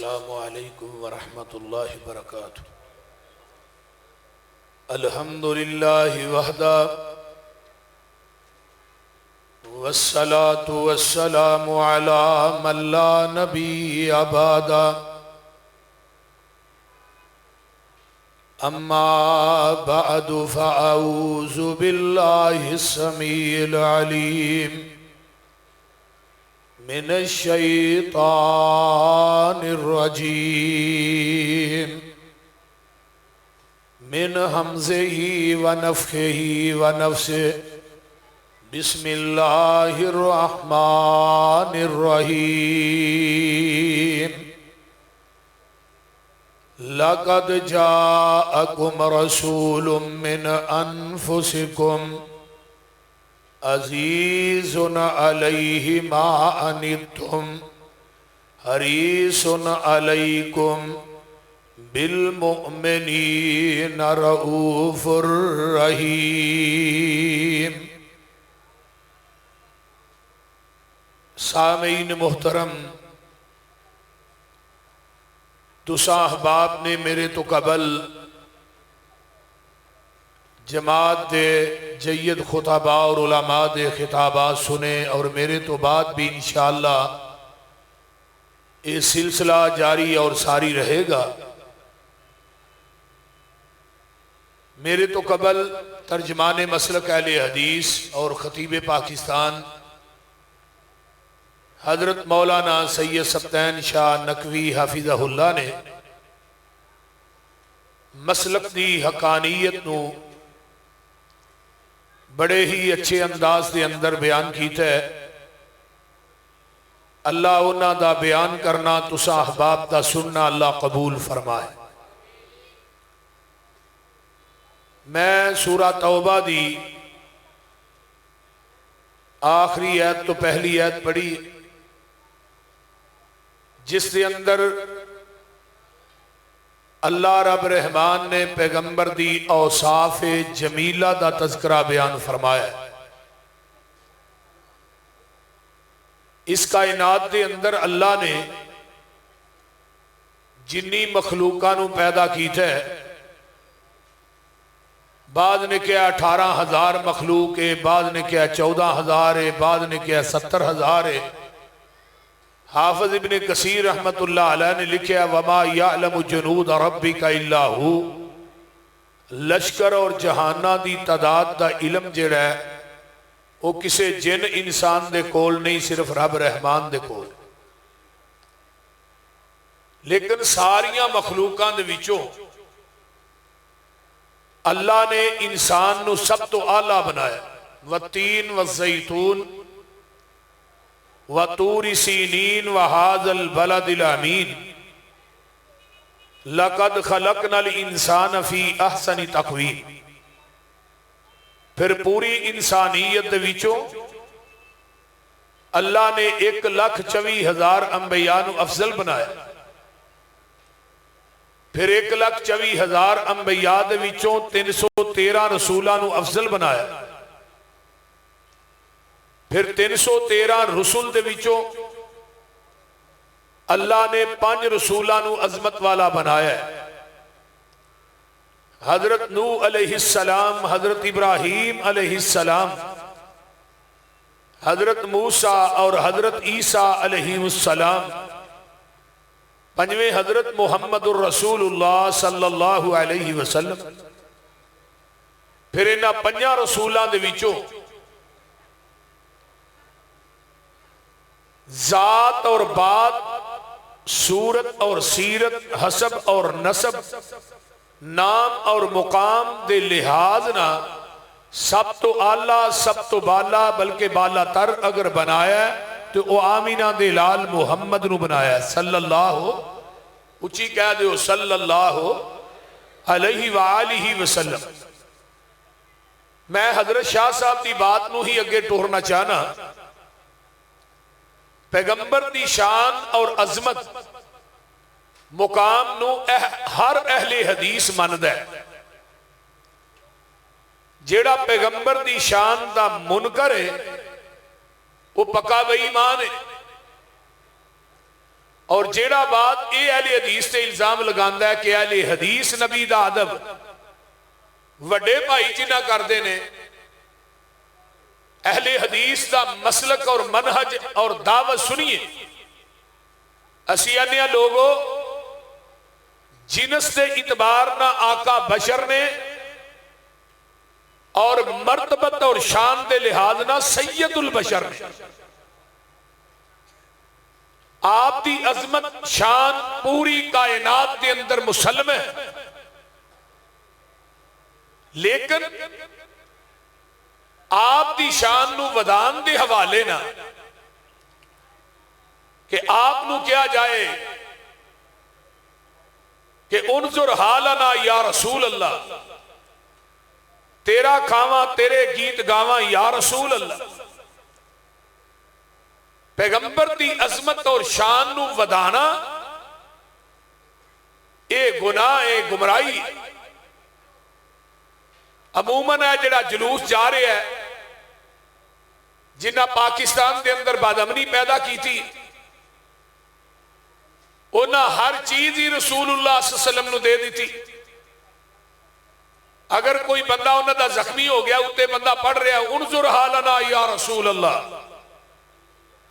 السلام علیکم ورحمۃ اللہ وبرکاتہ۔ الحمد للہ وحدہ والصلاة والسلام علی من لا نبی بعدہ، اما بعد فاعوذ باللہ السمیع العلیم من الشیطان الرجیم من حمزہ ونفخہ ونفثہ۔ بسم اللہ الرحمن الرحیم۔ لقد جاءکم رسول من انفسکم عزیز علیہ ما عنتم حریص علیکم بالمؤمنین رؤوف رحیم۔ سامعین محترم، تساں احباب نے میرے تو قبل جماعت دے جید خطباء اور علماء دے خطابات سنے، اور میرے تو بعد بھی انشاءاللہ یہ سلسلہ جاری اور ساری رہے گا۔ میرے تو قبل ترجمان مسلک اہل حدیث اور خطیب پاکستان حضرت مولانا سید سبطین شاہ نقوی حافظہ اللہ نے مسلک دی حقانیت نو بڑے ہی اچھے انداز دے اندر بیان کیتا ہے۔ اللہ انہاں دا بیان کرنا تساں احباب دا سننا اللہ قبول فرمائے۔ میں سورہ توبہ دی آخری آیت تو پہلی آیت پڑھی جس کے اندر اللہ رب رحمان نے پیغمبر دی اوصاف جمیلہ دا تذکرہ بیان فرمایا ہے۔ اس کائنات دے اندر اللہ نے جنی مخلوقاں نو پیدا کیتا ہے، بعض نے کہا 18,000 مخلوق ہے، بعض نے کہا 14,000 ہے، بعض نے کہا 70,000 ہے۔ حافظ ابن کثیر رحمت اللہ علیہ نے لکھا وما یعلم جنود ربک الا ہو۔ لشکر اور جہانہ دی تعداد دا علم جڑا ہے وہ کسے جن انسان دے کول نہیں، صرف رب رحمان دے کول۔ لیکن ساریاں مخلوقاں دے وچوں اللہ نے انسان نو سب تو اعلیٰ بنایا۔ والتین والزیتون وطور سینین وہذا البلد الامین لقد خلقنا الانسان فی احسن تقویم۔ پھر پوری انسانیت دے وچوں اللہ نے 1,24,000 انبیاء نو افضل بنایا، پھر 1,24,000 انبیاء دے وچوں 313 رسولاں نو افضل بنایا، پھر 313 رسول دے وچوں اللہ نے 5 رسولاں نو عظمت والا بنایا ہے۔ حضرت نوح علیہ السلام، حضرت ابراہیم علیہ السلام، حضرت موسیٰ اور حضرت عیسیٰ علیہ السلام، پنجویں حضرت محمد الرسول اللہ صلی اللہ علیہ وسلم۔ پھر انہاں 5 رسولاں دے وچوں ذات اور بات، صورت اور سیرت، حسب اور نسب، نام اور مقام دے لحاظ نہ سب تو اعلیٰ، سب تو بالا، بلکہ بالا تر اگر بنایا ہے تو وہ آمینہ دے لال محمد نو بنایا ہے صلی اللہ اچھی کہہ دے صلی اللہ علیہ وآلہ وسلم۔ میں حضرت شاہ صاحب دی بات نو ہی اگے ٹورنا چاہنا۔ پیغمبر دی شان اور عظمت مقام نو ہر اہل حدیث مند ہے۔ جیڑا پیغمبر دی شان دا منکر ہے وہ پکا بے ایمان ہے، اور جیڑا بات یہ اہل حدیث تے الزام لگاندا ہے کہ اہل حدیث نبی دا ادب وڈے بھائی جنہ کردے نے، اہل حدیث دا مسلک اور منہج اور دعوت سنیے، اسی آنے لوگوں جنس دے اعتبار نہ آقا بشر نے اور مرتبت اور شان دے لحاظ نہ سید البشر نے، آپ دی عظمت شان پوری کائنات دے اندر مسلم ہے، لیکن آپ دی شان نو ودان دے حوالے نہ کہ آپ نو کیا جائے کہ انظر حالنا یا رسول اللہ، تیرا کھاواں تیرے گیت گاواں یا رسول اللہ، پیغمبر دی عظمت اور شان نو ودانا اے گناہ اے گمراہی۔ عموماً ہے جڑا جلوس جا رہے ہے جنہ پاکستان دے اندر بدامنی پیدا کی تھی، انہاں ہر چیز ہی رسول اللہ صلی اللہ علیہ وسلم نو دے دی تھی۔ اگر کوئی بندہ انہاں دا زخمی ہو گیا اتے بندہ پڑھ رہا ہے انظر حالنا یا رسول اللہ،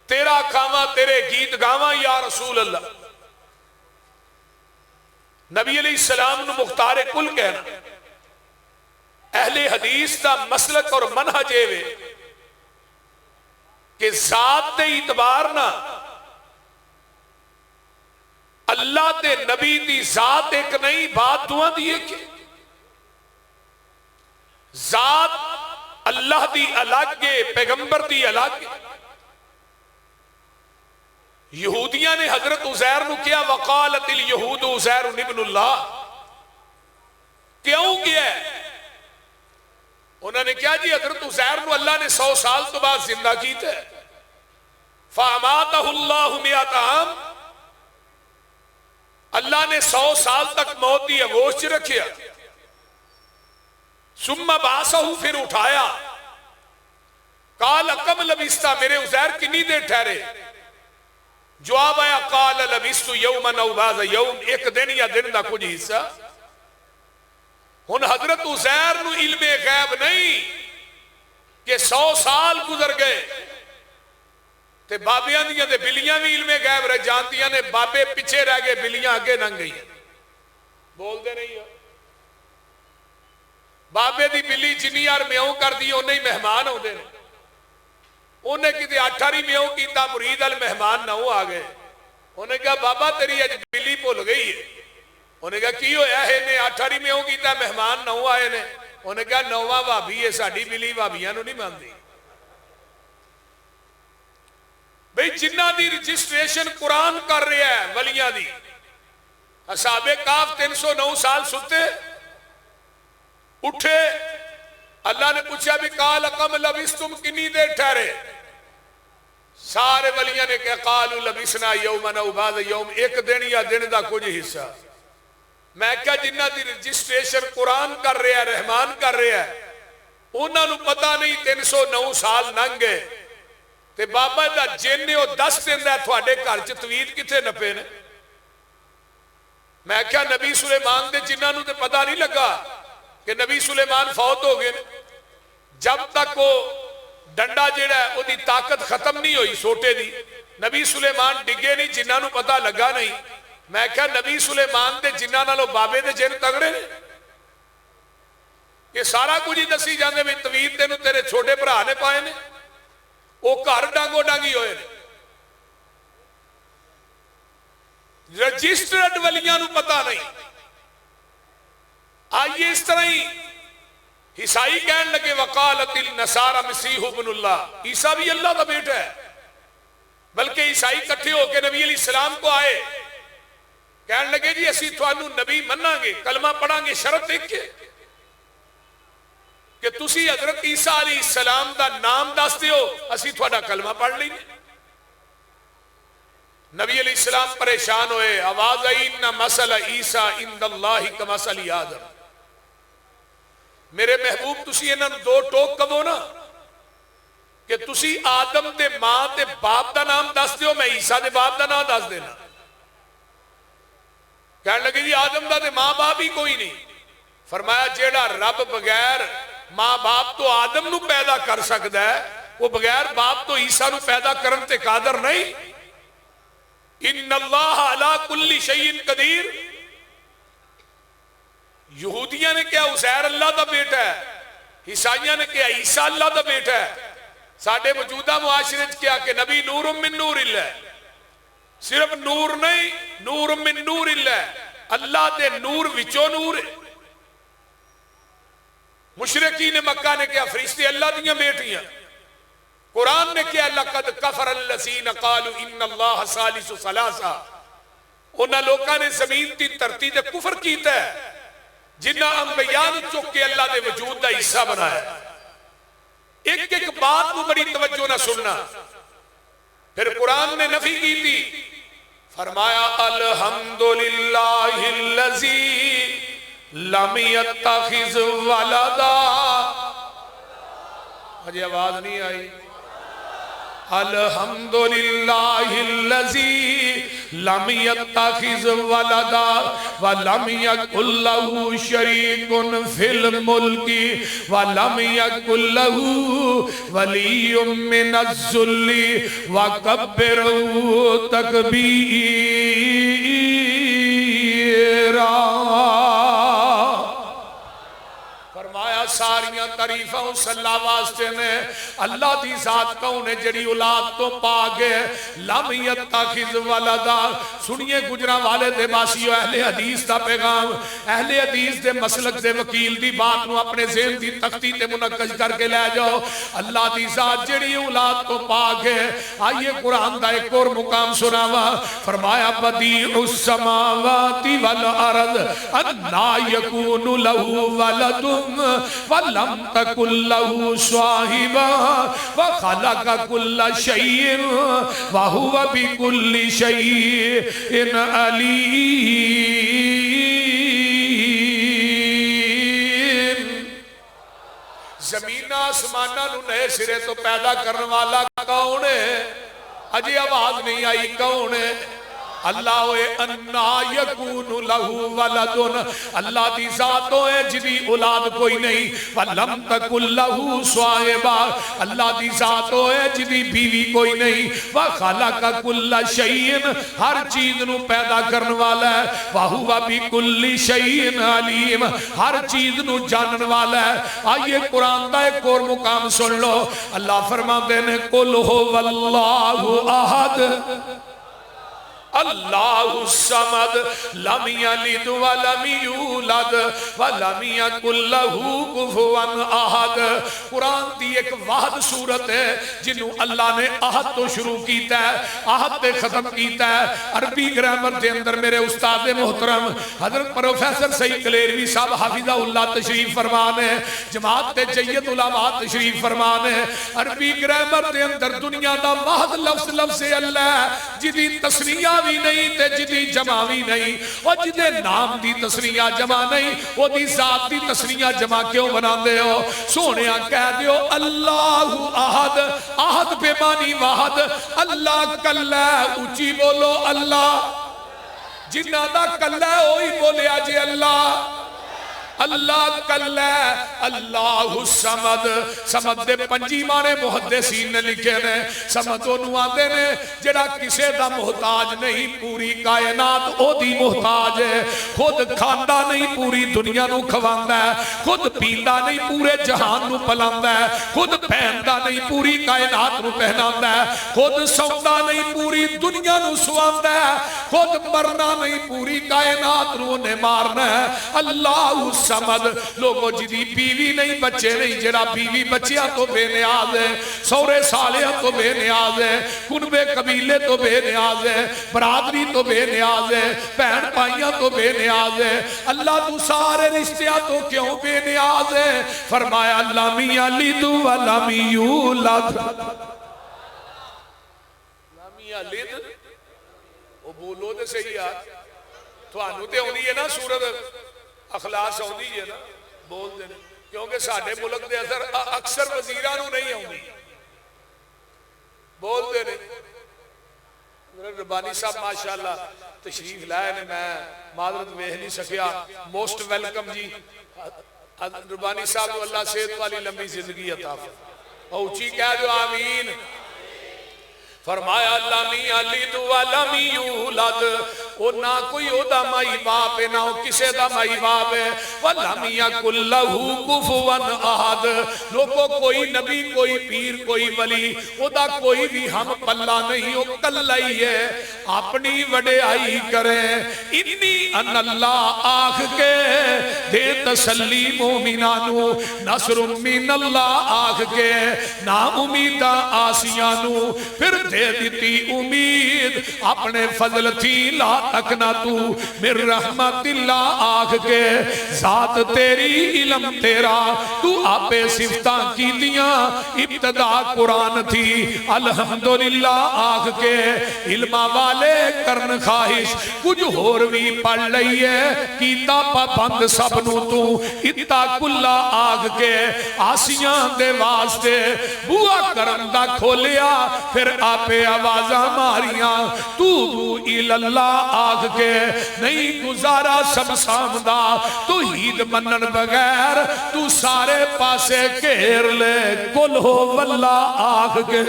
تیرا کھاواں تیرے گیت گاواں یا رسول اللہ۔ نبی علیہ السلام نو مختار کل کہنا، اہل حدیث دا مسلک اور منہج اے کہ ذات دے اعتبار نہ اللہ تے نبی دی ذات ایک نہیں، بات دعا دیئے کہ ذات اللہ دی الگ ہے، پیغمبر دی الگ ہے۔ یہودیاں نے حضرت عزیر نو کیا وقالت الیہود عزیر ابن اللہ، کیوں کیا ہے؟ انہوں نے کیا جی حضرت عزیر نو اللہ نے 100 سال تو بعد زندہ کیتا ہے، فَأَمَاتَهُ اللَّهُ مِئَةَ عَامٍ، اللہ نے 100 سال تک موت دی آغوش چ رکھیا، ثم بَعَثَهُ پھر اٹھایا، قَالَ كَمْ لَبِثْتَ، میرے عزیر کنی دیر ٹھہرے؟ جواب آیا قَالَ لَبِثْتُ يَوْمًا أَوْ بَعْضَ يَوْمٍ، ایک دن یا دن دا کچھ حصہ۔ ہن حضرت عزیر نو علم غیب نہیں کہ 100 سال گزر گئے تے بابیاں دیاں تے بلیاں بھی علم غیب رہ جانتیاں نے، بابے پیچھے رہ گئے بلیاں آگے لنگ گئی ہیں، بول دے نہیں ہو۔ بابے دی بلی جنی یار میاؤں کر دی انہیں ہی مہمان ہوں دے، انہیں کتے 18 میاؤں کیتا مرید المہمان نہ ہو آگئے، انہیں کہا بابا تیری اج بلی بھول گئی ہے، انہیں کہا کی ہویا ہے نے 18 میاؤں کیتا مہمان نہ ہو آئے نے، انہیں کہا 9واں بھابی ہے ساڑی بلی بھابیاں نو نہیں ماندی۔ بھئی جنہ دی رجسٹریشن قرآن کر رہے ہیں ولیاں دی، اصحاب کاف 309 سال ستے اٹھے، اللہ نے پوچھا بھی قال کم لبثتم کنی دیر ٹھہرے؟ سارے ولیاں نے کہا قالوا لبثنا یوما او بعض یوم، ایک دن یا دن دا کچھ حصہ۔ میں کہا جنہ دی رجسٹریشن قرآن کر رہے ہیں رحمان کر رہے ہیں انہاں نو پتہ نہیں 309 سال لنگ گئے تے بابا دا جن نے وہ 10 دن دا تھوڑے گھر چ طویل کتنے نپے نے۔ میں کہا نبی سلیمان دے جنہاں نو تے پتہ نہیں لگا کہ نبی سلیمان فوت ہو گئے، جب تک وہ ڈنڈا جیڑا ہے وہ دی طاقت ختم نہیں ہوئی سوٹے دی، نبی سلیمان ڈگے نہیں، جنہاں نو پتہ لگا نہیں۔ میں کہا نبی سلیمان دے جنہاں نالو بابے دے جن تگڑے نے، یہ سارا کچھ ہی دسی جاندے میں طویل تینوں تیرے چھوٹے بھرا نے پائے نے، وہ گھر ڈانگو ڈانگی ہوئے نے۔ رجسٹرڈ ولیاں نو پتہ نہیں۔ آئیے اس طرح ہی عیسائی کہنے لگے وقالت النصارى مسیح ابن اللہ، عیسیٰ بھی اللہ کا بیٹا ہے، بلکہ عیسائی کٹھے ہو کے نبی علیہ السلام کو آئے، کہنے لگے جی اسی تھانو نبی مننا گے، کلمہ پڑھاں گے، شرط ایک کے کہ تسی حضرت عیسیٰ علیہ السلام دا نام دستے ہو، اسی تھوڑا کلمہ پڑھ لیں گے۔ نبی علیہ السلام پریشان ہوئے، آواز آئی ان مسئلہ عیسیٰ عند اللہ کمثل آدم، میرے محبوب تسی انہاں دو ٹوک کہو نا کہ تسی آدم دے ماں دے باپ دا نام دس دیو، میں عیسیٰ دے باپ دا نام دس دینا۔ کہنے لگے جی آدم دا تے ماں باپ ہی کوئی نہیں. فرمایا جیڑا رب بغیر ماں باپ تو آدم نو پیدا کر سکتا ہے وہ بغیر باپ تو عیسیٰ نو پیدا کرن تے قادر نہیں. ان اللہ علی کل شیء قدیر. یہودیاں نے کیا عزیر اللہ دا بیٹا ہے, عیسائیاں نے کیا عیسیٰ اللہ دا بیٹا ہے. ساڈے موجودہ معاشرے کیا کہ نبی نور من نور اللہ, صرف نور نہیں, نور من نور اللہ, اللہ دے نور وچوں نور ہے. مشرکین مکہ نے کیا فرشتے اللہ دیاں بیٹیاں. قرآن نے کیا لقد کفر الذین قالوا ان اللہ ثالث ثلاثہ. انہاں لوکاں نے زمین دی دھرتی تے کفر کیتا ہے جنہاں انبیاء نوں چک کے اللہ دے وجود دا حصہ بنایا. ایک ایک بات کو بڑی توجہ نہ سننا. پھر قرآن نے نفی کی تھی, فرمایا الحمدللہ الذی لم یتخذ ولدا. مجھے آواز نہیں آئی. الحمدللہ الذی لم یتخذ ولدا ولم یکن لہ شریک فی الملک ولم یکن لہ ولی من الذل وکبرہ تکبیرا. ساریاں تعریفاں اس اللہ واسطے نے. اللہ دی ذات کون ہے جڑی اولاد تو پاک ہے. لم یتخذ ولدا. سنیے گجراں والے دے باسیو اہل حدیث دا پیغام, اہل حدیث دے مسلک دے وکیل دی بات نو اپنے ذہن دی تختی تے منعقد کر کے لے جاؤ. اللہ دی ذات جڑی اولاد تو پاک ہے. آئیے قرآن دا ایک اور مقام سناوا. فرمایا بدیع السماوات والارض انا یکون لہ ولد وَلَمْ تَكُنْ لَهُ صَاحِبَةٌ وَخَلَقَ كُلَّ شَيْءٍ وَهُوَ بِكُلِّ شَيْءٍ عَلِيمٌ. زمین آسمانہ نو نئے سرے تو پیدا کرنے والا کون ہے؟ اجے آواز نہیں آئی. کون ہے؟ اللہ ہوئے انا یکون لہو ولدن. اللہ دی ذات ہوئے جدی اولاد کوئی نہیں. ولم تکن لہو صاحبہ. اللہ دی ذات ہوئے جدی بیوی کوئی نہیں. وخلق کل شیء. ہر چیز نو پیدا کرن والا ہے. وہو بکل شیء علیم. ہر چیز نو جانن والا ہے. آئیے قرآن دا ایک اور مقام سن لو. اللہ فرماتے ہیں قل هو اللہ احد اللہ الصمد لم یلد ولم یولد ولم یکن لہ کفوا احد. قرآن دی ایک واحد صورت ہے جنہوں اللہ نے احد تو شروع کیتا ہے, احد تے ختم کیتا ہے. عربی گرامر دے اندر میرے استاد محترم حضرت پروفیسر سعید کلیروی صاحب حافظہ اللہ تشریف فرمان ہے, جماعت تے جید علماء تشریف فرمان ہے. عربی گرامر دے اندر دنیا دا واحد لفظ اللہ جدی تصریح بھی نہیں تے جدی جمع بھی نہیں. اور جدے نام دی تصریح جمع نہیں وہ دی ذات دی تصریح جمع کیوں بنا دے ہو؟ سونیا کہہ دیو اللہ احد. احد بے معنی واحد. اللہ کلہ اچھی بولو اللہ. جنہ دا کلہ ہوئی بولے آجے اللہ. اللہ کلہ. اللہ الصمد. سمد دے پنجی مانے محدثین نے لکھے نے. سمد انہوں آتے نے جڑا کسے دا محتاج نہیں, پوری کائنات او دی محتاج ہے. خود کھاندا نہیں پوری دنیا نو کھواندا ہے. خود پیندا نہیں پورے جہان نو پلاندا ہے. خود پہندا نہیں پوری کائنات نو پہناندا ہے. خود سوندا نہیں پوری دنیا نو سواندا ہے. خود مرنا نہیں پوری کائنات نو نے مارنا ہے. اللہ سمد. لوگوں جدی بیوی نہیں بچے نہیں, جڑا بیوی بچیاں تو بے نیاز ہے, سورے سالیاں تو بے نیاز ہے, کنبے قبیلے تو بے نیاز ہے, برادری تو بے نیاز ہے, بہن بھائیاں تو بے نیاز ہے. اللہ تو سارے رشتیاں تو کیوں بے نیاز ہے؟ فرمایا لم یلد ولم یولد. لم یلد وہ بولو دے صحیح یار. تو آنو تے ہونی ہے نا سورت اخلاص ہوندی ہے نا بول دینے, کیونکہ ساڑھے ملک دے اثر اکثر وزیرانوں نہیں ہوندی. بول دینے ربانی صاحب ماشاءاللہ تشریف لائے نے میں معذرت ویکھ نہیں سکیا موسٹ ویلکم جی ربانی صاحب کو اللہ صحت والی لمبی زندگی عطا فرمائے اور اونچی کہہ دو آمین فرمایا لم یلد ولم یولد او نہ کوئی او دا مائی باپ ہے نہ کسے دا مائی باپ ہے ولم یکن لہ کفوا احد لوگوں کوئی نبی کوئی پیر کوئی ولی او دا کوئی بھی ہم پلہ نہیں او کلہ ہی ہے اپنی وڈیائی کریں انی ان اللہ آخ کے دے تسلی مومنانو نصر من اللہ آخ کے نا امیدہ آسیانو پھر دے دیتی امید اپنے فضل تھی لا تکنا تو مر رحمت اللہ آکھ کے ذات تیری علم تیرا تو آپے صفتہ کی دیا ابتدا قرآن تھی الحمدللہ آکھ کے علم والے کرن خواہش کچھ ہوروی پڑھ لئیے کیتا پا بند سبنو تو اتا کلا آکھ کے آسیان دے واسطے بوا کرندہ کھولیا پھر آپے آوازہ ماریاں توبو الاللہ آگ کے نہیں گزارا سب سامدہ تو ہید منن بغیر تو سارے پاسے کہر لے کل ہو واللہ آگ کے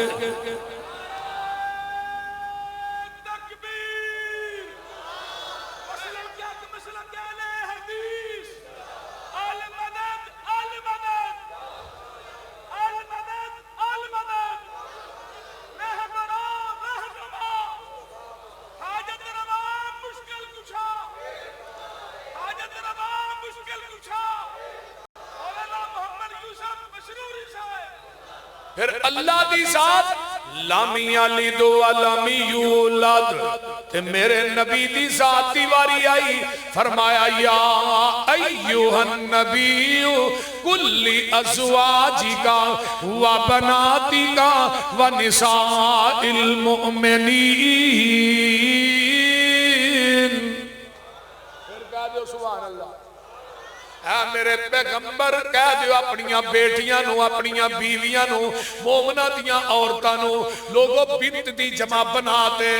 پھر اللہ دی ذات لم یلد ولم یولد تے میرے نبی دی ذات دی واری آئی فرمایا یا ایوہ النبی کل ازواجکا و بناتکا و نساء المؤمنین پھر کہا جو سبحان اللہ اے میرے پیغمبر کہہ دیو اپنیاں بیٹیاں نو اپنیاں بیویاں نو مومنہ دیاں عورتاں نو لوگوں بنت دی جمع بناتے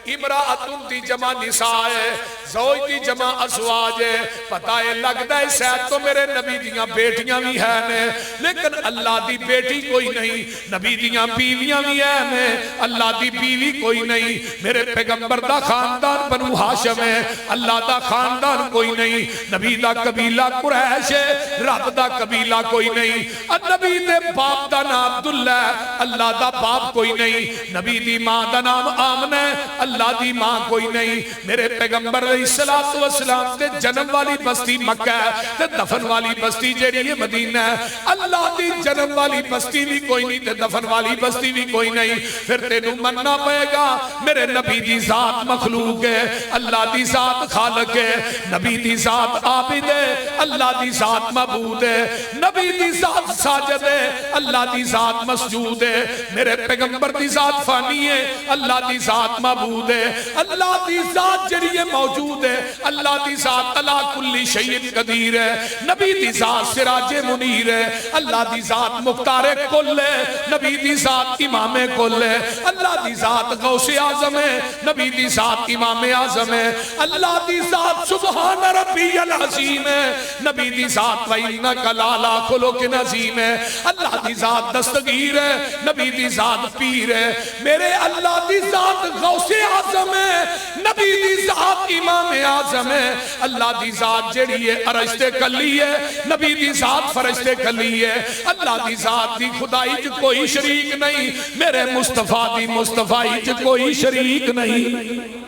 امرأتن دی جمع نساء ہے زوج دی جمع ازواج ہے پتہ ہے لگتا ہے شاید تو میرے نبی دیاں بیٹیاں بھی ہیں نے لیکن اللہ دی بیٹی کوئی نہیں نبی دیاں بیویاں بھی ہیں نے اللہ دی بیوی کوئی نہیں میرے پیغمبر دا خاندان بنو ہاشم ہے اللہ دا خاندان کوئی نہیں نبی دا قبیلہ قریش ہے رب دا قبیلہ کوئی نہیں نبی دے باپ دا نام عبداللہ اللہ دا باپ کوئی نہیں نبی دی ماں دا نام آمنہ اللہ دی ماں کوئی نہیں میرے پیغمبر علیہ السلام دے جنم والی بستی مکہ ہے تے دفن والی بستی جیڑی ہے مدینہ ہے اللہ دی جنم والی بستی بھی کوئی نہیں تے دفن والی بستی بھی کوئی نہیں پھر تینوں مننا پائے گا میرے نبی دی ذات مخلوق ہے اللہ دی ذات خالق ہے نبی دی ذات عابد ہے اللہ دی ذات معبود ہے نبی دی ذات ساجد ہے اللہ دی ذات مسجود ہے میرے پیغمبر دی ذات فانی ہے اللہ دی ذات معبود ہے اللہ دی ذات جڑی موجود ہے اللہ دی ذات علی کل شیء قدیر ہے نبی دی ذات سراج منیر ہے اللہ دی ذات مختار کل ہے نبی دی ذات امام کل ہے اللہ دی ذات غوث اعظم ہے نبی دی ذات امام اعظم ہے اللہ دی ذات سبحان ربی العظیم ہے نبی دی ذات وَإِنَّكَ لَعَلَىٰ خُلُقٍ عَظِيمٍ ہے اللہ دی ذات دستگیر ہے نبی دی ذات پیر ہے میرے اللہ دی ذات غوث اعظم ہے نبی دی ذات امام اعظم ہے اللہ دی ذات جڑی ہے عرشتے کلی ہے نبی دی ذات فرشتے کلی ہے اللہ دی ذات دی خدائی جو کوئی شریک نہیں میرے مصطفیٰ دی مصطفیٰ جو کوئی شریک نہیں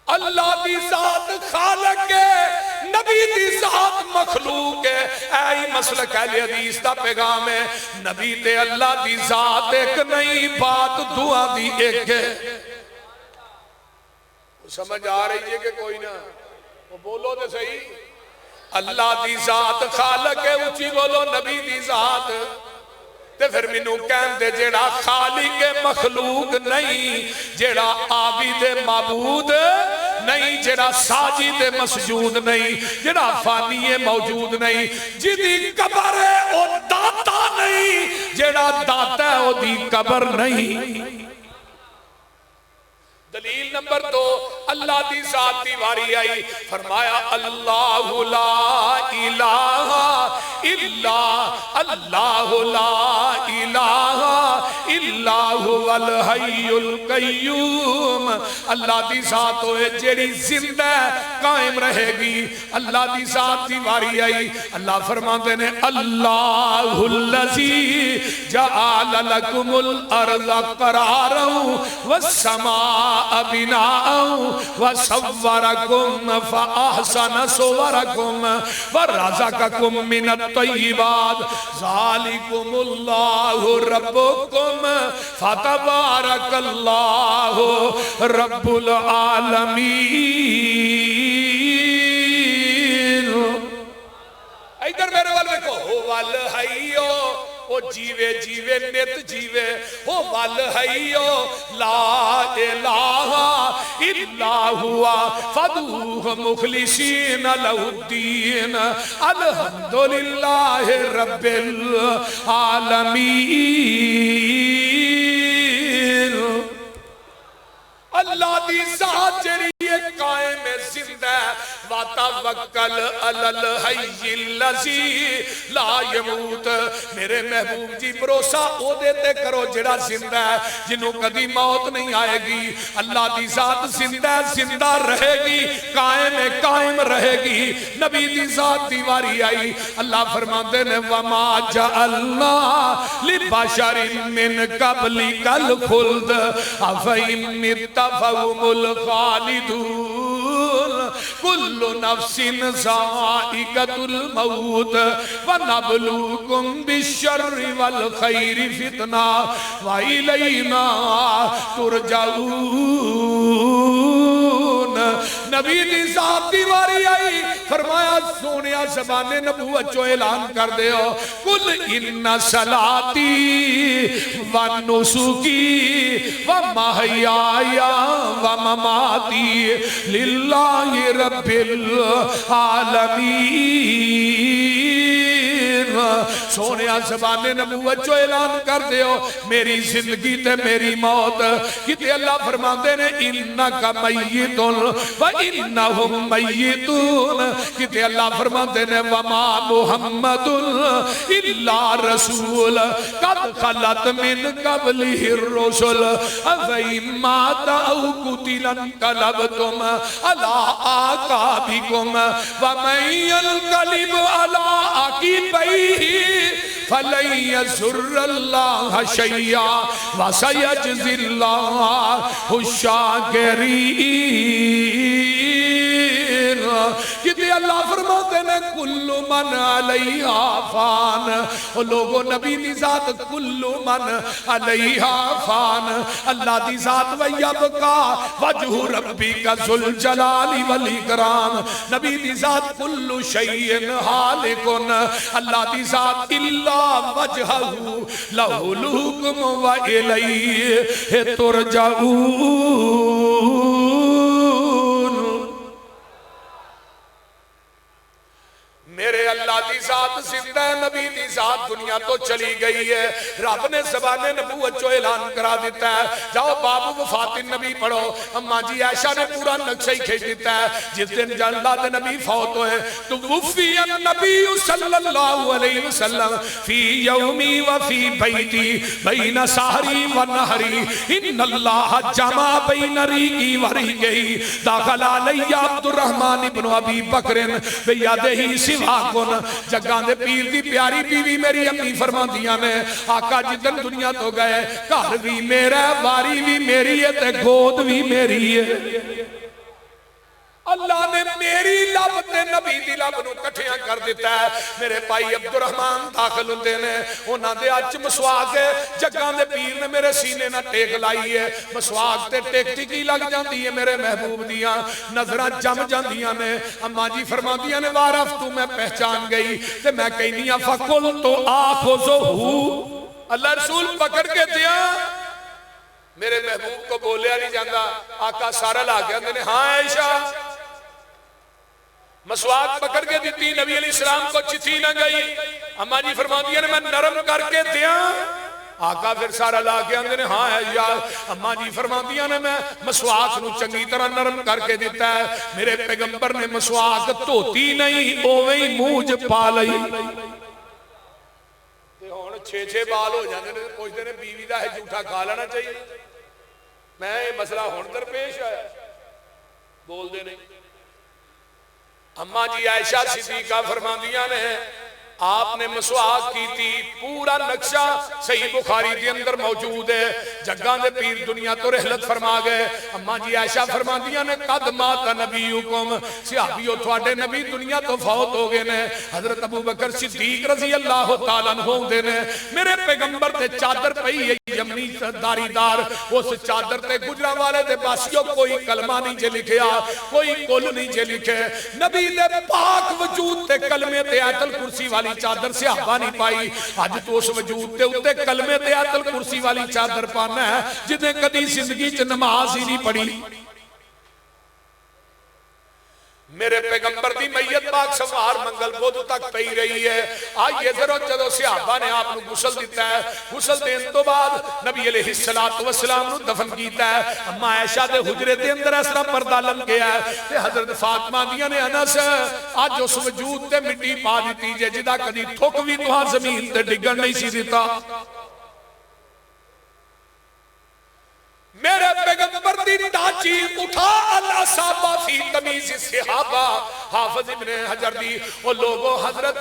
اللہ دی ذات خالق ہے نبی دی ذات مخلوق ہے اے مسلک اہل حدیث دا پیغام ہے نبی تے اللہ دی ذات ایک نہیں بات دعا دی ایک ہے سمجھ آ رہی ہے کہ کوئی نہ وہ بولو دے صحیح اللہ دی ذات خالق ہے اچھی بولو نبی دی ذات تے پھر منو کہن دے جیڑا خالق مخلوق نہیں جیڑا عابد معبود نہیں جیڑا ساجد مسجود نہیں جیڑا فانی موجود نہیں جیدی قبر ہے او داتا نہیں جیڑا داتا ہے او دی قبر نہیں دلیل نمبر 2 اللہ دی ذات دی واری آئی فرمایا اللہ لا الہ الا اللہ لا الہ الا هو الحی القیوم اللہ دی ذات ہوئے جیڑی زندہ قائم رہے گی اللہ دی ذات دی واری آئی اللہ فرماتے نے اللہ الذی جعل لکم الارض قرارا والسماء بناء وصوركم فأحسن صوركم ورزقكم من الطيبات ذلكم الله ربكم فتبارك الله رب العالمين ادھر میرے والے کو ہو والحیو او جیوے جیوے نت جیوے او والحیو لا الہ الا ہوا فدوہ مخلصین لہ الدین الحمدللہ رب العالمین اللہ دی ذات جڑی قائم زندہ وَتَوَكَّلْ عَلَى الْحَيِّ الَّذِي لَا يَمُوتُ میرے محبوب جی بھروسہ او دیتے کرو جڑا زندہ ہے جنہوں کبھی موت نہیں آئے گی اللہ دی ذات زندہ زندہ رہے گی قائم رہے گی نبی دی ذات دیواری آئی اللہ فرماتے نے وَمَا جَعَلْنَا لِبَشَرٍ مِّن قَبْلِكَ الْخُلْدَ أَفَإِن مِّتَّ فَهُمُ الْخَالِدُونَ كُلُّ نَفْسٍ ذَائِقَةُ الْمَوْتِ وَنَبْلُوكُمْ بِالشَّرِّ وَالْخَيْرِ فِتْنَةً وَإِلَيْنَا تُرْجَعُونَ نبی دی ذات دیواری آئی فرمایا سونیا زبان نبوت جو اعلان کر دے ہو قُلْ إِنَّ صَلَاتِي وَنُسُكِي وَمَحْيَايَ وَمَمَاتِي لِلَّهِ رَبِّ العالمین سونیا زبان نبوت جو اعلان کر دے ہو میری زندگی تے میری موت کتے اللہ فرماتے نے انکا میتون وَإِنَّهُمْ میتون کتے اللہ فرماتے نے وَمَا مُحَمَّدٌ إِلَّا رَسُولٌ قَدْ خَلَتْ مِنْ قَبْلِهِ الرُّسُلُ أَفَإِن مَاتَ أَوْ قُتِلَ انقلبتم عَلَىٰ أَعْقَابِكُمْ وَمَن يَنقَلِبْ عَلَىٰ عَقِبَيْهِ فَلَن يَضُرَّ اللَّهَ شَيْئًا وَسَيَجْزِي اللَّهُ الشَّاكِرِينَ کہتے اللہ فرماتے ہیں کل من علیہا فان لوگوں نبی دی ذات کل من علیہا فان اللہ دی ذات ویبقا وجہ ربی کا ذوالجلال والاکرام نبی دی ذات کل شیئن حالکن اللہ دی ذات الا وجہہ لہ الحکم وإلیہ ترجعون میرے اللہ دی ذات زندہ ہے نبی دی ذات دنیا تو چلی گئی ہے رب نے زبان نبوت جو اعلان کرا دیتا ہے جاؤ باب وفات النبی پڑھو اماں جی عائشہ نے پورا نقشہ ہی کھیچ دیتا ہے جس دن اللہ دے نبی فوت ہوئے تو وفی النبی صلی اللہ علیہ وسلم فی یومی وفی بیتی بین سہری و نہری ان اللہ جمع بین ریگی وریگی داخل علی عبد الرحمن ابن ابی بکرن بیادہی سوا جگان دے پیر دی پیاری بیوی میری امی فرما دیا نے آقا جدن دنیا تو گئے گھر بھی میرا باری بھی میری ہے تے گود بھی میری ہے اللہ نے میری لب تے نبی دی لب نو کٹھیاں کر دیتا ہے میرے پائی عبد الرحمن داخل ہوندے نے انہاں دے اچ مسواک ہے جگان دے پیر نے میرے سینے نہ ٹیک لائی ہے مسواک تے ٹیک ٹکی لگ جاندی ہے میرے محبوب دیاں نظرہ جم جاندیاں نے اماں جی فرما دیاں نے وارف تو میں پہچان گئی تے میں کہنیاں فقل تو آخذو اللہ رسول پکڑ کے دیا میرے محبوب کو بولیا نہیں جاندہ آقا سارا لا گیا نے ہاں عائشہ مسواک پکڑ کے دیتی نبی علیہ السلام کو چتھی نہ گئی اماں جی فرما دیا نے میں نرم کر کے دیا آقا پھر سارا لا کے آندے نے ہاں ہے یار اماں جی فرماندیاں نے میں مسواک نو چنگی طرح نرم کر کے دیتا ہے میرے پیغمبر نے مسواک دھوتی نہیں اوویں ہی منہ چ پا لئی تے ہن 6 بال ہو جاندے نے پوچھدے نے بیوی دا ہے جھوٹا کھا لینا چاہیے میں یہ مسئلہ ہن درپیش آیا بول دے نہیں اماں جی عائشہ صدیقہ فرماندیاں نے آپ نے مسواک کی تھی پورا نقشہ صحیح بخاری کے اندر موجود ہے جگہ دے پیر دنیا تو رحلت فرما گئے اماں جی عائشہ فرماندیاں نے قد مات نبیکم صحابیو تھوڑے نبی دنیا تو فوت ہو گئے نے حضرت ابو بکر صدیق رضی اللہ تعالیٰ عنہ ہوندے نے میرے پیغمبر تے چادر پئی ہے یمنی داری دار اس چادر تے گجرا والے دے باسیوں کوئی کلمہ نہیں جے لکھیا کوئی کل نہیں جے لکھے نبی دے پاک وجود تے کلمے تے آیت الکرسی والی چادر صحابہ نہیں پائی آج تو اس وجود تے اتے کلمے تے آیت الکرسی والی چادر پانا ہے جنہیں کدی زندگی چ نماز ہی نہیں پڑھی میرے پیغمبر دی میت پاک سوار منگل بدھ تک پئی رہی ہے آئیے ذرا جدو صحابہ نے آپ کو غسل دیتا ہے غسل دین تو بعد نبی علیہ السلام نو دفن کیتا ہے اما عائشہ دے حجرے دے اندر اس طرح پردہ لگ گیا ہے تے حضرت فاطمہ دیاں نے انس آج اس وجود تے مٹی پا دیتی جے جدا کدی ٹھک بھی تہاں زمین تے ڈگن نہیں سی دیتا میرے پیغمبر دی ڈاچی اٹھا اللہ صحابہ فی تمیز صحابہ حافظ ابن حجر دی وہ لوگوں حضرت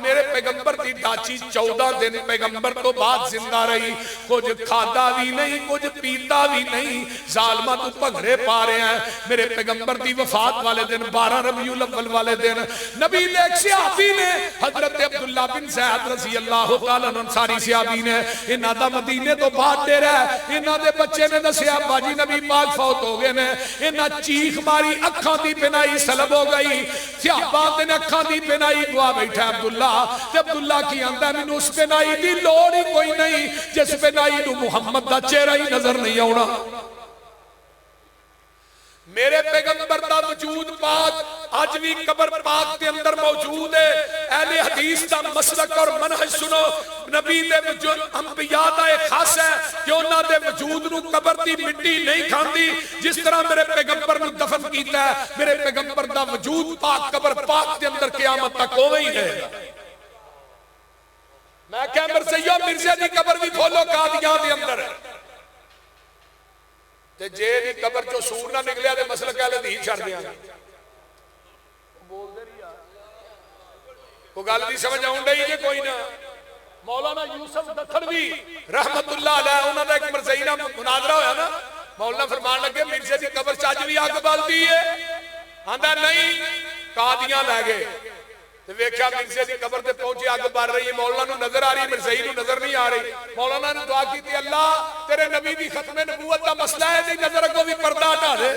میرے پیغمبر دی ڈاچی 14 دن پیغمبر تو بعد زندہ رہی کچھ کھادا بھی نہیں کچھ پیتا بھی نہیں ظالمہ تو پگھرے پا رہے ہیں میرے پیغمبر دی وفات والے دن 12 ربیع الاول والے دن نبی لیک صحابی نے حضرت عبداللہ بن زید رضی اللہ تعالیٰ انصاری صحابی نے انہاں دا مدینے تو بعد دے رہا ہے انہاں دے بچے نے دسیا باجی نبی پاک فوت ہو گئے نے انہاں چیخ ماری اکھاں دی بنائی سلب ہو گئی صحابہ نے اکھاں دی بنائی دعا بیٹھا عبداللہ تے عبداللہ کی آندہ میں نے اس بنائی دی لوڑ ہی کوئی نہیں جس بنائی نو محمد دا چہرہ ہی نظر نہیں آونا میرے پیغمبر دا وجود پاک آج بھی قبر پاک کے اندر موجود ہے اہل حدیث دا مسلک اور منہج سنو نبی دے وجود انبیاء دا ایک خاص ہے کہ انہاں دے وجود نو قبر دی مٹی نہیں کھاندی جس طرح میرے پیغمبر نو دفن کیتا ہے میرے پیغمبر دا وجود پاک قبر پاک کے اندر قیامت تک ہوئے ہی ہے میں کیمبر سے یہ مرزا دی قبر بھی کھولو قادیاں دے اندر ہے تے جے دی قبر جو سور نہ نکلیا تے مسلک اہل حدیث چھڑ دیا بول دے رہی کوئی گل نہیں سمجھ آؤں ڈئی جے کوئی نہ مولانا یوسف دکھڑوی رحمت اللہ علیہ انہوں نے ایک مرزائی نہ مناظرہ ہویا نا مولانا فرمان لگے مرزا دی قبر چاج بھی آگ بال دی ہے آندہ نہیں قادیاں لے گئے تو ویکھیا مرزا دی قبر تے پہنچے آگ بار رہی ہے مولانا نو نظر آ رہی مرزائی نو نظر نہیں آ رہی مولانا نے دعا کی تھی اللہ تیرے نبی دی ختم نبوت دا مسئلہ ہے دی نظر کو بھی پردہ ہٹا دے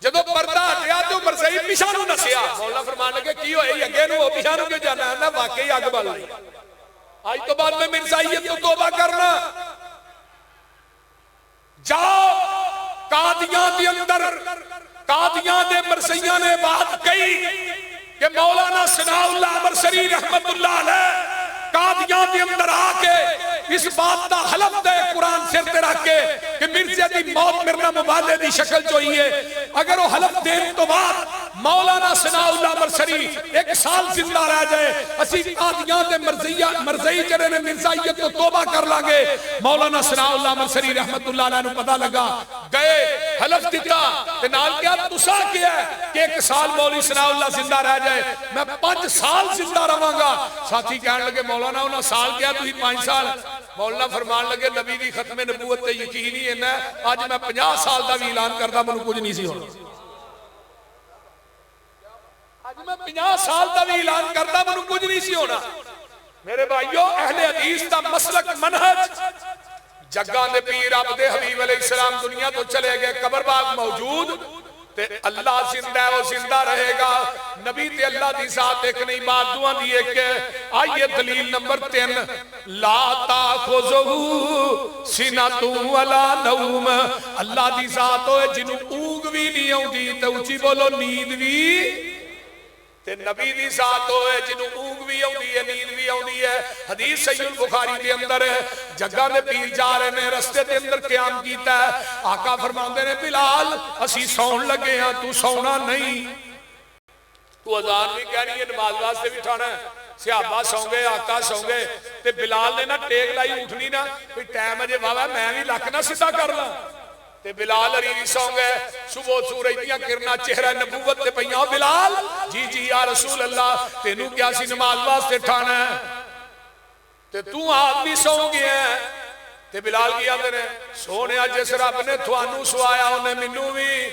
جدو پردہ ہٹیا تو مرزائی پیشانو نسیا مولانا فرمان لگے کی ہوئے یہ اگے نو پیشانو کے جانا ہے نا واقعی آگ بال رہی آج تو بعد میں مرزائیت تو توبہ کرنا جاؤ قادیان دی اندر قادیان دے مرسیاں نے بات کہی کہ مولانا ثناء اللہ مرسری رحمت اللہ علیہ قادیان دے اندر آکے اس بات دا حلف دے قرآن سر تے رکھ کے کہ مرزا دی موت مرنا مبالے دی شکل چوئیے اگر وہ حلف دین تو بعد مولانا ثناء اللہ مرسری 1 سال زندہ رہ جائے اسی قادیان دے مرزائی جرے نے مرزائیت تو توبہ کر لانگے مولانا ثناء اللہ مرسری رحمت اللہ علیہ نے پتہ لگا گئے حلف دیتا کہ نال کیا تسا کیا ہے کہ 1 سال مولی ثناء اللہ زندہ رہ جائے میں 5 سال زندہ رہاں گا ساتھی کہنے لگے مولانا انہا سال کیا تو ہی 5 سال مولانا فرمان لگے نبی دی ختم نبوت تے یقینی ہے میں آج میں 50 سال دا بھی اعلان کردہ منو کچھ نہیں سی ہونا آج میں 50 سال دا بھی اعلان کردہ منو کچھ نہیں سی ہونا میرے بھائیو اہل حدیث دا مسلک منہج جگہ نے پیر عبد حبیب علیہ السلام دنیا تو چلے گئے قبر باغ موجود تے اللہ زندہ ہے وہ زندہ رہے گا نبی تے اللہ دی ذات ایک نہیں بات دعا دی ایک آئیے دلیل نمبر 3 لا تاخذہو سنۃ ولا نوم اللہ دی ذات ہوئے جنہوں اونگ بھی نہیں ہوں دی تے اچھی بولو نیند بھی تے نبی دی ذات ہوئے جنہوں اونگ بھی آؤندی ہے نیند بھی آؤندی ہے. حدیث صحیح البخاری دے اندر ہے جگہ دے پیر جا رہے نے رستے دے اندر قیام کیتا ہے. آقا فرماندے نے بلال اسی سون لگے ہیں تو سونا نہیں. تو اذان بھی کہنی ہے نماز واسطے بھی اٹھانا ہے. صحابہ سو گئے آقا سو گئے تے بلال نے نا ٹیک لائی اٹھنی نا کوئی ٹائم اجے واوا میں بھی لک نہ سیدھا کر لاں تے بلال علی سو گئے. صبح سورج دیاں کرنا چہرہ نبوت تے پئیاں بلال جی جی یا رسول اللہ تینوں کیا سی نماز واسطے اٹھانا ہے تے تو آپ بھی سو گئے ہیں. تے بلال کی آدھے نے سونے جس رب نے تھوانوں سوایا انہیں منوں بھی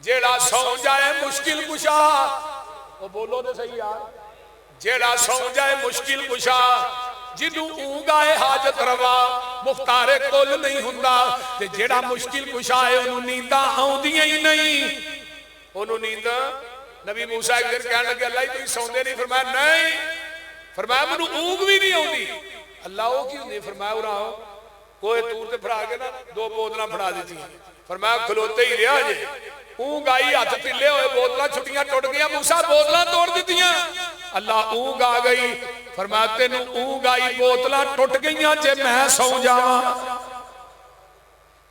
جیڑا سو جائے مشکل کشا. وہ بولو دے صحیح یار. جیڑا سو جائے مشکل کشا جنوں اونگ آئے حاجت روا مختار کل نہیں ہوندا تے جیڑا مشکل کشا ہے انہوں نینداں آؤندیاں ہی نہیں. انہوں نینداں نبی موسیٰ ایک دن کہنے لگے اللہ ہی تو سوندے نہیں. فرمایا نہیں. فرمایا منو اونگ بھی نہیں آؤندی. اللہ وہ کیوں نہیں. فرمایا اُراؤ کوئی تور تے پھڑا کے نا 2 بوتلاں پھڑا دیتی. فرمایا کھلوتے ہی رہا جے اونگ آئی ہاتھ پلے ہوئے بوتلاں چھٹیاں ٹوٹ گیا موسیٰ بوتلاں توڑ دیتیاں. اللہ اونگ آ گئی. فرمایا تینوں اونگ آئی بوتلاں ٹوٹ گئیاں جے میں سو جاواں.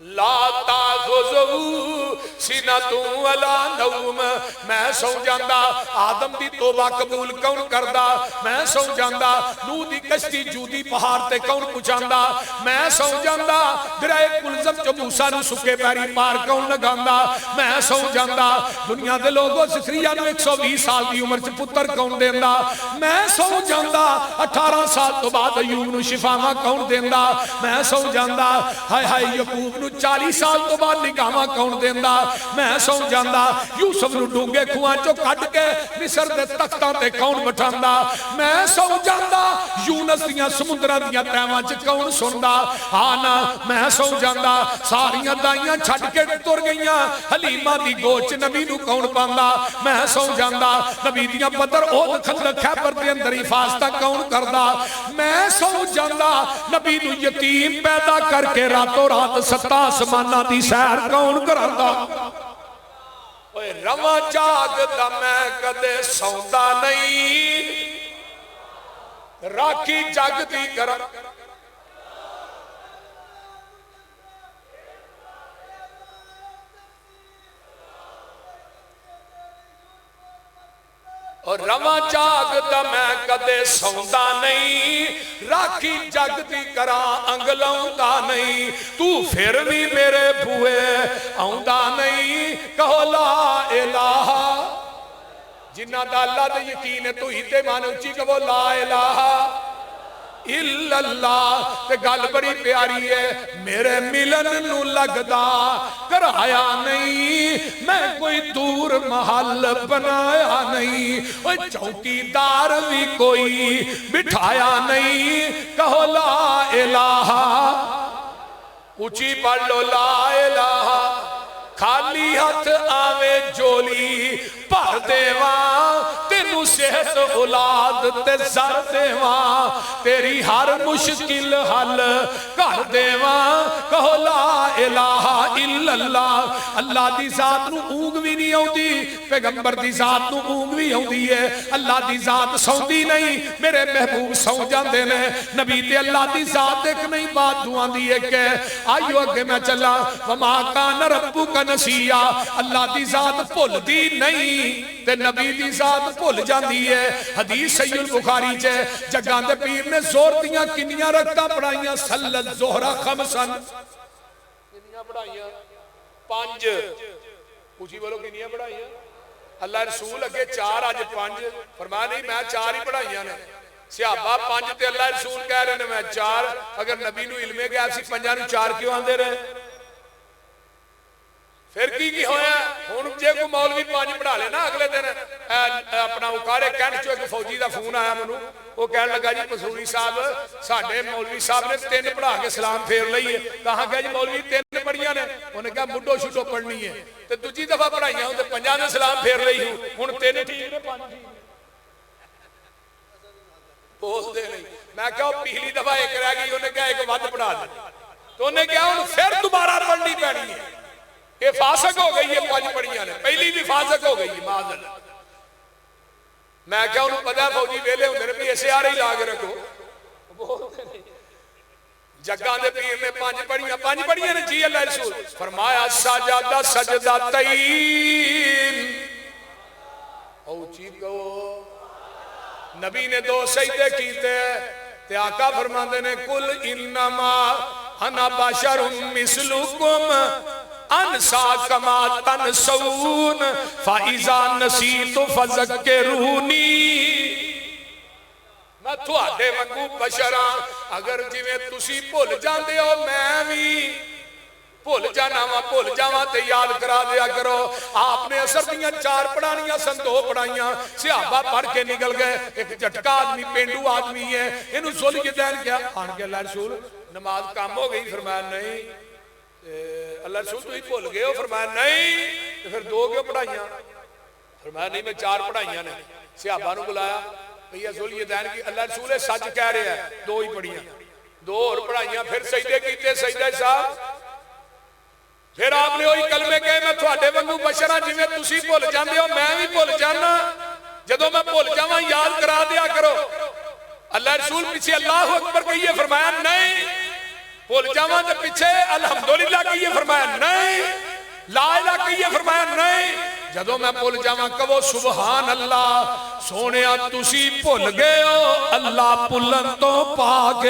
لا تاخذہو سنۃ ولا نوم. میں سو جاندا آدم دی توبہ قبول کون کردا. میں سو جاندا نوح دی کشتی جودی پہاڑ تے کون پہنچاندا. میں سو جاندا درائے کلزم جو موسیٰ نو سکے پیری پار کون لگاندا. میں سو جاندا دنیا دے لوگوں زکریا نو 120 سال دی عمر چ پتر کون دیندا. میں سو جاندا 18 سال تو بعد ایوب نو شفاواں کون دیندا. میں سو جاندا ہائے ہائے یعقوب 40 سال تو بعد نگاہاں کون دیندا. میں سو جاندا یوسف نو ڈونگے کھواں چوں کڈ کے مصر دے تختاں تے کون بٹھاندا. میں سو جاندا یونس دیاں سمندراں دیاں تہواں چ کون سندا. ہاں نا میں سو جاندا ساریاں دائیاں چھڈ کے تر گئیاں حلیمہ دی گوچ نبی نو کون پاندا. میں سو جاندا نبی دیاں بدر احد خندق خیبر دے اندر حفاظت کون کردا. میں سو جاندا نبی نو یتیم پیدا کر کے راتوں رات 7 آسمانہ دی سیر کون کراندا. اوے رواں جاگدا میں کدے سوندا نہیں راکھی جگ دی کراں. اور رواں جاگدا میں کدے سوندا نہیں راکھی جگ دی کراں انگلاوندا نہیں. تو پھر بھی میرے بوئے آوندا نہیں. کہو لا الہ جنہ دا اللہ دے یقین ہے تو ہی تے مانے اچھی کہو لا الہ الا اللہ. تے گل بڑی پیاری ہے میرے ملن نو لگدا کرایا نہیں. میں کوئی دور محل بنایا نہیں. اوہ چوکی دار بھی کوئی بٹھایا نہیں. کہو لا الہ اچھی پڑھ لو لا الہ. خالی ہاتھ آوے جولی بھر دیواں تینوں صحت اولاد تے زر دیواں تیری ہر مشکل حل کر دیواں. کہو لا الہ الا اللہ. اللہ دی ذات نو اونگ بھی نہیں آؤندی پیغمبر دی ذات نو اونگ بھی آؤندی ہے. اللہ دی ذات سوندی نہیں میرے محبوب سو جاندے نے. نبی تے اللہ دی ذات ایک نہیں بات دعا دی ہے کہ آئیو اگے میں چلا وما کان ربک نسیا. اللہ دی ذات بھول دی نہیں تے نبی دی ذات بھول جاندی ہے. حدیث صحیح البخاری چ جگاں دے پیر نے زور دیاں کنیاں رکعتاں پڑھائیاں صلی الظہر خمسن کنیاں پڑھائیاں 5. پوچھی بولو کنیاں پڑھائیاں. اللہ رسول اگے 4 اج 5. فرمایا نہیں میں 4 ہی پڑھائیاں نے. صحابہ 5 تے اللہ رسول کہہ رہے نے میں 4. اگر نبی نو علم گیا سی 5 نو 4 کیوں آندے رہے. پھر کی ہویا ہن جے کو مولوی 5 پڑھا لے نا اگلے دن اپنا اکارے کہن چو ایک فوجی دا فون آیا منو وہ کہنے لگا جی پسوری صاحب ساڑھے مولوی صاحب نے 3 پڑھا کے سلام پھیر لئی ہے. کہاں گیا جی مولوی 3 پڑھیاں نے. انہوں نے کہا مڈو شڈو پڑھنی ہے تو دوجی دفعہ پڑھائیاں ہوں تو 5 نے سلام پھیر لئی ہوں. ہن 3 ٹھیک نے 5 ٹھیک بول دے نہیں. میں کہا پہلی دفعہ ایک رہ گئی. انہوں نے کہا ایک ود پڑھا دے تو انہوں نے کہا ہوں پھر دوبارہ پڑھنی پڑنی ہے. یہ فاسق ہو گئی ہے 5 پڑھیاں نے. پہلی بھی فاسق ہو گئی ہے معاذ اللہ. میں کیا انہوں پتا فوجی ویلے ہوندے نے بھی اسے آرے ہی لا کے رکھو جگہ دے پیر نے پانچ پڑھیاں نے جی اللہ رسول فرمایا سجدہ سجدتین او چیز کہو نبی نے 2 سجدے کیتے تے آقا فرماندے نے کل انما انا بشر مثلکم انسا کما تنسون فاذا نسیت فذکرونی میں تھوڑے وانگو بشراں اگر جویں تسی بھول جاندے ہو میں بھی بھول جاواں تے یاد کرا دیا کرو آپ نے اثر دیاں 4 پڑھانیاں سن 2 پڑھائیاں صحابہ پڑھ کے نکل گئے ایک جھٹکا آدمی پینڈو آدمی ہے انہوں ذل یدین کیا آن کے اللہ رسول نماز کام ہو گئی فرمایا نہیں اللہ رسول تو ہی بھول گئے ہو فرمایا نہیں تو پھر 2 کیوں پڑھائیاں فرمایا نہیں میں 4 پڑھائیاں نے صحابہ نے بلایا بھئی ذل یدین کی اللہ رسول سچ کہہ رہے ہیں 2 ہی پڑھیاں 2 اور پڑھائیاں پھر سجدے کیتے سجدہ صاحب پھر آپ نے وہی کلمے کہے میں تھوڑے وانگو بشراں جویں تسی بھول جاندے ہو میں بھی بھول جانا جدوں میں بھول جاواں یاد کرا دیا کرو اللہ رسول پیچھے اللہ اکبر کہیے فرمایا نہیں بھول جاواں تے پیچھے الحمدللہ کہیے فرمایا نہیں لا الہ کہیے فرمایا نہیں جدوں میں بھول جاواں کہو سبحان اللہ سونیا تسی بھول گئے ہو اللہ بھولن تو پاک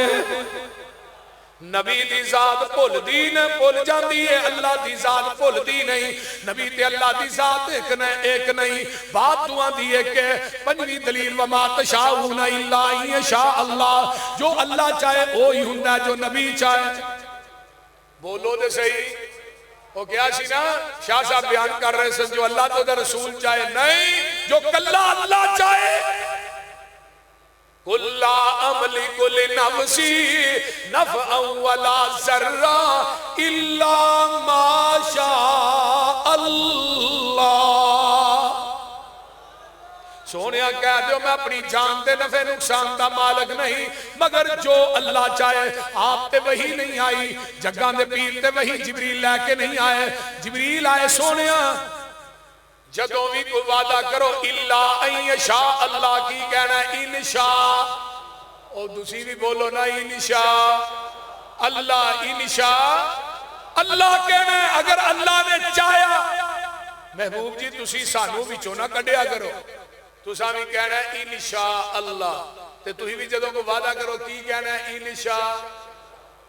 نبی دی ذات بھول دی نہ بھول جاندی ہے اللہ دی ذات بھول دی نہیں نبی تے اللہ دی ذات ایک نہیں بات دعا دی ہے کہ 5ویں دلیل وما تشاؤون الا ان یشاء اللہ جو اللہ چاہے وہی ہوندا ہے جو نبی چاہے بولو دے صحیح وہ کیا سی نا شاہ صاحب بیان کر رہے سن جو اللہ تو دا رسول چاہے نہیں جو کلا اللہ چاہے قُلْ لَا أَمْلِكُ لِنَفْسِي نَفْعًا وَلَا ضَرًّا إِلَّا مَا شَاءَ اللَّهُ سونیا کہہ دو میں اپنی جان دے نفع نقصان دا مالک نہیں مگر جو اللہ چاہے آپ تے وہی نہیں آئی جگہ دے پیر تے وہی جبریل لے کے نہیں آئے جبریل آئے سونیا جدوں بھی کوئی وعدہ کرو اللہ ان یشاء اللہ کی کہنا ہے انشاء اور دوسری بھی بولو نا انشاء اللہ انشاء اللہ کہنا ہے اگر اللہ نے چاہیا محبوب جی تسی سانو بھی چونا کڈیا کرو تو سامی کہنا ہے انشاء اللہ تے تو ہی بھی جدوں کو وعدہ کرو کی کہنا ہے انشاء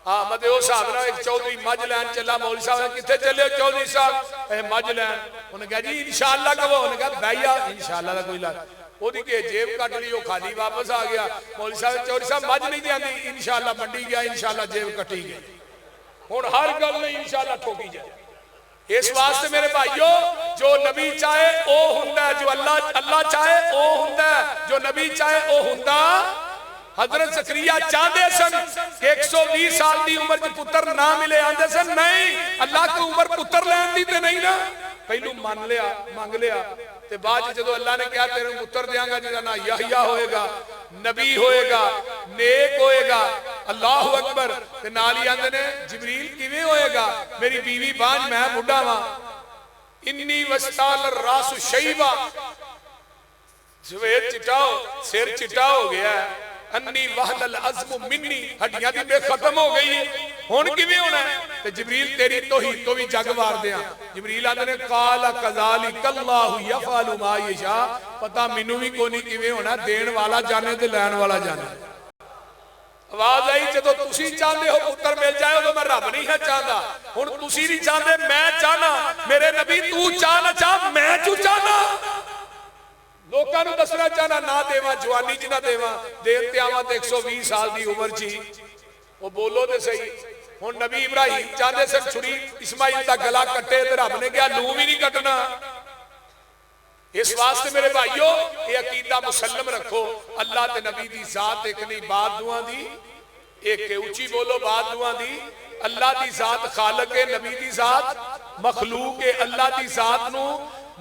آمد او صاحب نا ایک چودھری مجھ لین چلا مولی صاحب کتے چلے ہو چودھری صاحب اے مجھ لین انہوں نے کہا جی انشاءاللہ کہو انہوں نے کہا بھائیا انشاءاللہ دا کوئی لگ وہ دی کہ جیب کٹ لی وہ خالی واپس آ گیا مولی صاحب چودھری صاحب مجھ نہیں دیا دی انشاءاللہ منڈی گیا انشاءاللہ جیب کٹی گئی ہون ہر گل میں انشاءاللہ ٹھوکی جائے اس واسطے میرے بھائیو جو نبی چاہے او ہندہ ہے جو اللہ چاہے او ہندہ ہے جو نبی چاہے او ہندہ حضرت زکریا چاندے سن کہ 120 سال دی عمر جو پتر نہ ملے آندے سن نہیں اللہ کو عمر پتر لین دی تے نہیں نا پہلو مانگ لیا تے بعد جدو اللہ نے کہا تیرے پتر دیاں گا جدا نا یحییٰ ہوئے گا نبی ہوئے گا نیک ہوئے گا اللہ اکبر تے نالی آندے نے جبریل کیویں ہوئے گا میری بیوی بانج میں بڑھا ماں انی وستال الراس شیبہ سویر چٹاؤ سیر چٹا ہو گیا ہے انی وحل العظم منی ہڈیاں دی بے ختم ہو گئی ہون کی بھی ہونا ہے تو جبریل تیری توحید تو بھی جگ وار دیا جبریل آدھے نے قال کذالک اللہ یفعل ما یشاء پتہ مینوں بھی کوئی کی بھی ہونا دین والا جانے تے لین والا جانے آواز آئی جدو تسی چاہتے ہو پتر مل جائے تو میں رب نہیں ہے چاہتا ہن تسی نہیں چاہتے میں چاہنا میرے نبی تو چاہنا چاہ میں جو چاہنا لوکاں نو دسنا چاہنا نہ دیواں جوانی چ نہ دیواں دین تے آواں تے 120 سال دی عمر چی وہ بولو تے صحیح ہن نبی ابراہیم چاہندے سن چھری اسماعیل دا گلا کٹے تے رب نے کہا لوں بھی نہیں کٹنا اس واسطے میرے بھائیو یہ عقیدہ مسلم رکھو اللہ تے نبی دی ذات ایک نہیں بات دعا دی ایک کے اونچی بولو بات دعا دی اللہ دی ذات خالق ہے نبی دی ذات مخلوق ہے اللہ دی ذات نو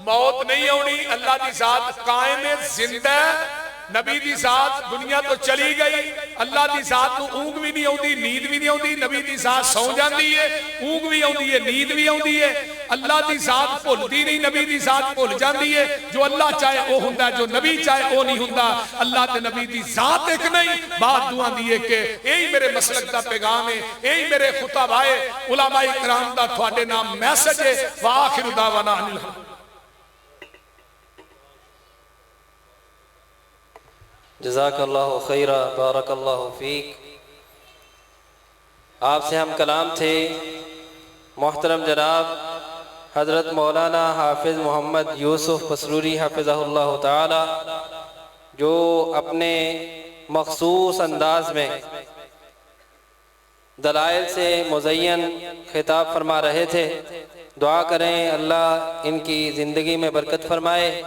موت نہیں ہونی اللہ دی ذات قائم ہے زندہ ہے نبی دی ذات دنیا تو چلی گئی اللہ دی ذات نو اونگ بھی نہیں ہوندی نیند بھی نہیں ہوندی نبی دی ذات سو جاندی ہے اونگ بھی ہوندی ہے نیند بھی ہوندی ہے اللہ دی ذات بھولدی نہیں، نبی دی ذات بھول جاندی ہے۔ جو اللہ چاہے وہ ہوندا ہے، جو نبی چاہے وہ نہیں ہوندا۔ اللہ تے نبی دی ذات ایک نہیں، بات دعا دیئے کہ یہی میرے مسلک دا پیغام ہے، یہی میرے خطب آئے علماء کرام دا تھوڑے نام میسج ہے۔ وآخر دعوانا ان الحمد۔ جزاک اللہ خیرہ، بارک اللہ فیک۔ آپ سے ہم کلام تھے محترم جناب حضرت مولانا حافظ محمد یوسف پسروری حفظہ اللہ تعالی، جو اپنے مخصوص انداز میں دلائل سے مزین خطاب فرما رہے تھے۔ دعا کریں اللہ ان کی زندگی میں برکت فرمائے،